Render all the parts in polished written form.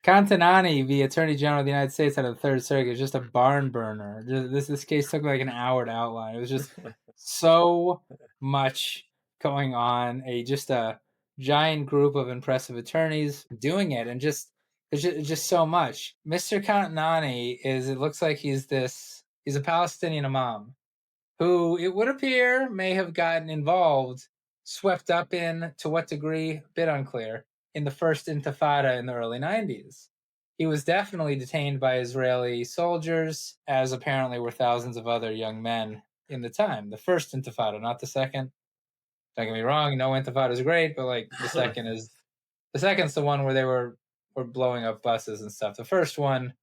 Qatanani, the Attorney General of the United States out of the Third Circuit, is just a barn burner. This case took like an hour to outline. It was just so much going on. Just a giant group of impressive attorneys doing it, and just so much. Mr. Qatanani is. It looks like he's a Palestinian imam who it would appear may have gotten involved, swept up in, to what degree, a bit unclear, in the first intifada in the early 90s. He was definitely detained by Israeli soldiers, as apparently were thousands of other young men in the time. The first intifada, not the second. Don't get me wrong, no intifada is great, but like the second's the one where they were blowing up buses and stuff. The first one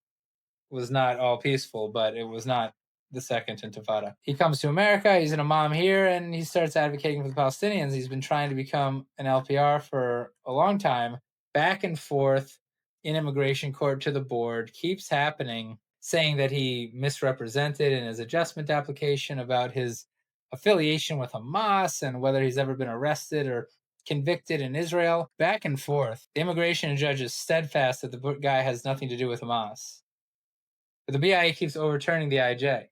was not all peaceful, but it was not the second intifada. He comes to America, he's an imam here, and he starts advocating for the Palestinians. He's been trying to become an LPR for a long time, back and forth in immigration court to the board, keeps happening, saying that he misrepresented in his adjustment application about his affiliation with Hamas and whether he's ever been arrested or convicted in Israel. Back and forth. The immigration judge is steadfast that the guy has nothing to do with Hamas. But the BIA keeps overturning the IJ.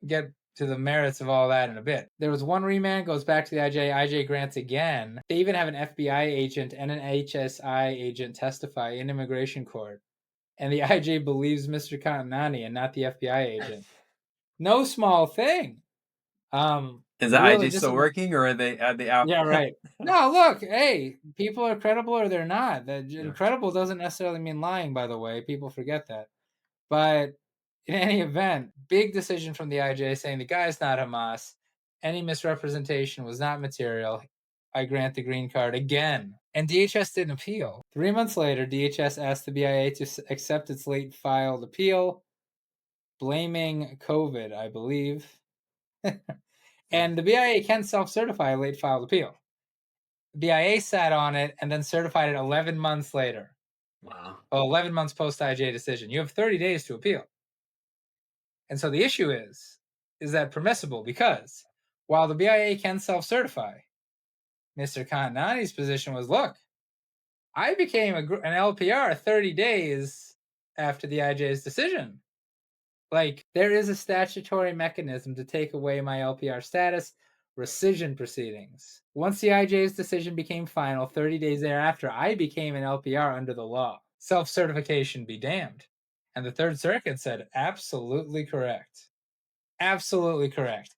Get to the merits of all that in a bit. There was one remand, goes back to the IJ. IJ grants again. They even have an FBI agent and an HSI agent testify in immigration court. And the IJ believes Mr. Qatanani and not the FBI agent. No small thing. Is the Really, IJ still working, or are they out? Yeah, right. No, look, hey, people are credible or they're not. Yeah. Credible doesn't necessarily mean lying, by the way. People forget that. But in any event, big decision from the IJ saying the guy's not Hamas. Any misrepresentation was not material. I grant the green card again. And DHS didn't appeal. 3 months later, DHS asked the BIA to accept its late filed appeal, blaming COVID, I believe. And the BIA can self-certify a late filed appeal. The BIA sat on it and then certified it 11 months later. Wow. Well, 11 months post IJ decision. You have 30 days to appeal. And so the issue is that permissible? Because while the BIA can self-certify, Mr. Qatanani's position was, look, I became an LPR 30 days after the IJ's decision. Like, there is a statutory mechanism to take away my LPR status, rescission proceedings. Once the IJ's decision became final, 30 days thereafter, I became an LPR under the law. Self-certification be damned. And the Third Circuit said, absolutely correct. Absolutely correct.